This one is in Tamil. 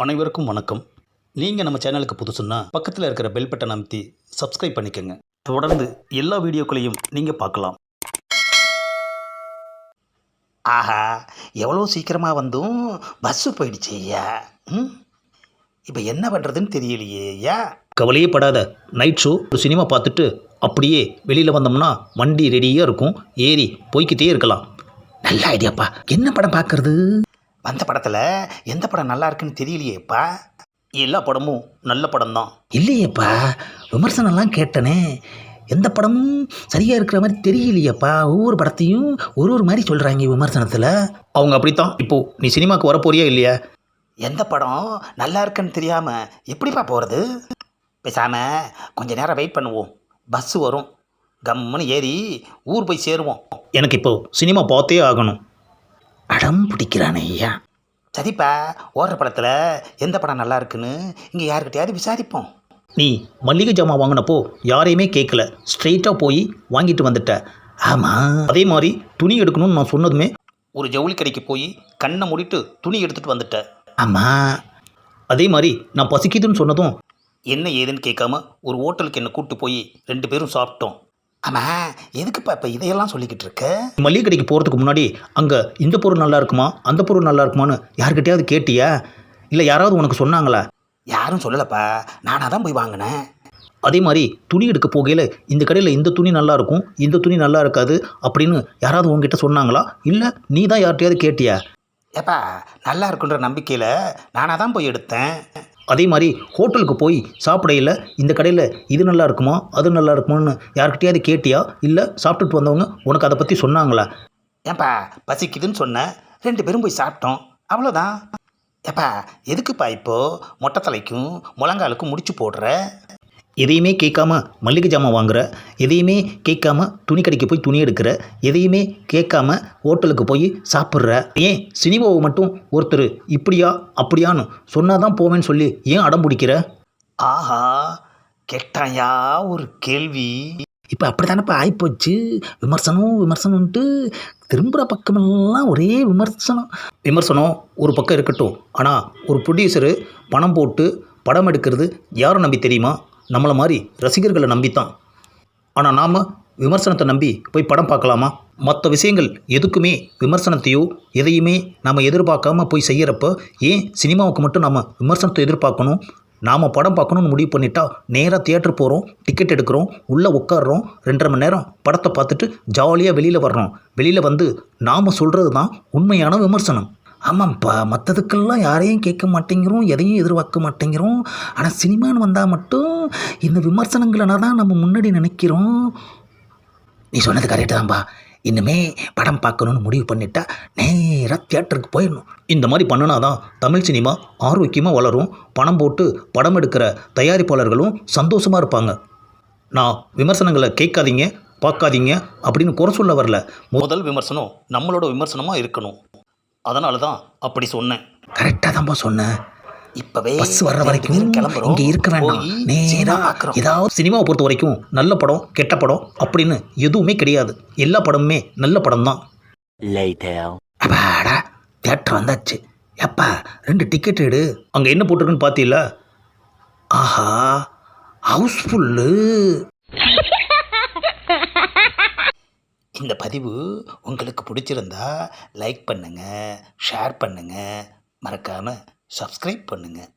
அனைவருக்கும் வணக்கம். நீங்கள் நம்ம சேனலுக்கு புதுசுன்னா பக்கத்தில் இருக்கிற பெல் பட்டனை அமைத்தி சப்ஸ்கிரைப் பண்ணிக்கோங்க. தொடர்ந்து எல்லா வீடியோக்களையும் நீங்கள் பார்க்கலாம். ஆஹா, எவ்வளோ சீக்கிரமாக வந்தும் பஸ்ஸு போயிடுச்சு ஐயா. இப்போ என்ன பண்ணுறதுன்னு தெரியலையே ஐயா. கவலையே படாத. நைட் ஷோ ஒரு சினிமா பார்த்துட்டு அப்படியே வெளியில் வந்தோம்னா வண்டி ரெடியாக இருக்கும், ஏறி போய்க்கிட்டே இருக்கலாம். நல்ல ஐடியாப்பா. என்ன படம் பார்க்குறது? வந்த படத்தில் எந்த படம் நல்லா இருக்குன்னு தெரியலையேப்பா. எல்லா படமும் நல்ல படம் தான். இல்லையேப்பா, விமர்சனம்லாம் கேட்டனே, எந்த படமும் சரியாக இருக்கிற மாதிரி தெரியலையேப்பா. ஒவ்வொரு படத்தையும் ஒரு மாதிரி சொல்கிறாங்க விமர்சனத்தில். அவங்க அப்படித்தான். இப்போது நீ சினிமாவுக்கு வரப்போறியா இல்லையா? எந்த படம் நல்லா இருக்குன்னு தெரியாமல் எப்படிப்பா போகிறது? பேசாமல் கொஞ்ச நேரம் வெயிட் பண்ணுவோம். பஸ்ஸு வரும், கம்முன்னு ஏறி ஊர் போய் சேருவோம். எனக்கு இப்போது சினிமா பார்த்தே ஆகணும். அடம் பிடிக்கிறானே ஐயா. சரிப்பா, ஓடுற படத்தில் எந்த படம் நல்லா இருக்குன்னு இங்கே யாருக்கிட்டையாவது விசாரிப்போம். நீ மல்லிகை ஜாமான் வாங்கினப்போ யாரையுமே கேட்கல, ஸ்ட்ரெயிட்டாக போய் வாங்கிட்டு வந்துட்ட. ஆமாம். அதே மாதிரி துணி எடுக்கணும்னு நான் சொன்னதுமே ஒரு ஜவுளி கடைக்கு போய் கண்ணை மூடிட்டு துணி எடுத்துகிட்டு வந்துட்டேன். ஆமாம். அதே மாதிரி நான் பசிக்குதுன்னு சொன்னதும் என்ன ஏதுன்னு கேட்காம ஒரு ஹோட்டலுக்கு என்னை கூப்பிட்டு போய் 2 பேரும் சாப்பிட்டோம். ஆமாம், எதுக்குப்பா இப்போ இதையெல்லாம் சொல்லிக்கிட்டு இருக்க? மல்லிகை கடைக்கு போகிறதுக்கு முன்னாடி அங்கே இந்த பொருள் நல்லா இருக்குமா அந்த பொருள் நல்லா இருக்குமான்னு யார்கிட்டயாவது கேட்டியா? இல்லை யாராவது உனக்கு சொன்னாங்களா? யாரும் சொல்லலப்பா, நானாக தான் போய் வாங்கினேன். அதே மாதிரி துணி எடுக்க போகையில் இந்த கடையில் இந்த துணி நல்லா இருக்கும், இந்த துணி நல்லா இருக்காது அப்படின்னு யாராவது உங்ககிட்ட சொன்னாங்களா? இல்லை நீ தான் யார்கிட்டையாவது கேட்டியா? ஏப்பா, நல்லா இருக்குன்ற நம்பிக்கையில் நானாக தான் போய் எடுத்தேன். அதே மாதிரி ஹோட்டலுக்கு போய் சாப்பிடையில் இந்த கடையில் இது நல்லா இருக்குமா அது நல்லா இருக்குமான்னு யார்கிட்டயாவது கேட்டியா? இல்லை சாப்பிட்டுட்டு வந்தவங்க உனக்கு அதை பற்றி சொன்னாங்களா? ஏப்பா, பசிக்குதுன்னு சொன்னேன், 2 பேரும் போய் சாப்பிட்டோம், அவ்வளோதான். ஏப்பா, எதுக்குப்பா இப்போது மொட்டை தலைக்கும் முழங்காலுக்கும் முடிச்சு போடுற? எதையுமே கேட்காம மல்லிகை ஜாமான் வாங்குற, எதையுமே கேட்காம துணி கடைக்கு போய் துணி எடுக்கிற, எதையுமே கேட்காம ஹோட்டலுக்கு போய் சாப்பிட்ற. ஏன் சினிமாவை மட்டும் ஒருத்தர் இப்படியா அப்படியான்னு சொன்னாதான் போவேன்னு சொல்லி ஏன் அடம் பிடிக்கிற? ஆஹா, கேட்டாயா ஒரு கேள்வி. இப்போ அப்படி தானேப்பா ஆகிப்போச்சு. விமர்சனம்ன்ட்டு திரும்புகிற பக்கமெல்லாம் ஒரே விமர்சனம் ஒரு பக்கம் இருக்கட்டும், ஆனால் ஒரு ப்ரொடியூசரு பணம் போட்டு படம் எடுக்கிறது யாரை நம்பி தெரியுமா? நம்மளை மாதிரி ரசிகர்களை நம்பித்தான். ஆனால் நாம் விமர்சனத்தை நம்பி போய் படம் பார்க்கலாமா? மற்ற விஷயங்கள் எதுக்குமே விமர்சனத்தையோ எதையுமே நாம் எதிர்பார்க்காம போய் செய்கிறப்ப ஏன் சினிமாவுக்கு மட்டும் நம்ம விமர்சனத்தை எதிர்பார்க்கணும்? நாம் படம் பார்க்கணுன்னு முடிவு பண்ணிட்டா நேராக தியேட்டர் போகிறோம், டிக்கெட் எடுக்கிறோம், உள்ளே உட்காடுறோம், 2.5 மணி நேரம் படத்தை பார்த்துட்டு ஜாலியாக வெளியில் வர்றோம். வெளியில் வந்து நாம் சொல்கிறது தான் உண்மையான விமர்சனம். ஆமாம்ப்பா, மற்றதுக்கெல்லாம் யாரையும் கேட்க மாட்டேங்கிறோம், எதையும் எதிர்பார்க்க மாட்டேங்கிறோம். ஆனால் சினிமான்னு வந்தால் மட்டும் இந்த விமர்சனங்களை தான் நம்ம முன்னாடி நினைக்கிறோம். நீ சொன்னது கரெக்டு தான்ப்பா. இன்னுமே படம் பார்க்கணுன்னு முடிவு பண்ணிட்டா நேராக தியேட்டருக்கு போயிடணும். இந்த மாதிரி பண்ணினா தான் தமிழ் சினிமா ஆரோக்கியமாக வளரும். பணம் போட்டு படம் எடுக்கிற தயாரிப்பாளர்களும் சந்தோஷமாக இருப்பாங்க. நான் விமர்சனங்களை கேட்காதீங்க பார்க்காதீங்க அப்படின்னு குறை சொல்ல வரல. முதல் விமர்சனம் நம்மளோட விமர்சனமாக இருக்கணும். அதனால தான் அப்படி சொன்னேன். கரெக்டாக தான்ப்பா சொன்னேன். இப்போவே பஸ் வர்ற வரைக்கும் கிளம்புறோம், இங்கே இருக்க வேண்டாம். நேராக பார்க்குறோம். ஏதாவது சினிமாவை பொறுத்த வரைக்கும் நல்ல படம் கெட்ட படம் அப்படின்னு எதுவுமே கிடையாது. எல்லா படமுமே நல்ல படம் தான். அப்பாடா, தியேட்டர் வந்தாச்சு. எப்பா 2 டிக்கெட் எடு. அங்கே என்ன போட்டிருக்குன்னு பார்த்தீங்களா? ஆஹா, ஹவுஸ்ஃபுல்லு. இந்த பதிவு உங்களுக்கு பிடிச்சிருந்தா லைக் பண்ணுங்கள், ஷேர் பண்ணுங்கள், மறக்காமல் சப்ஸ்கிரைப் பண்ணுங்கள்.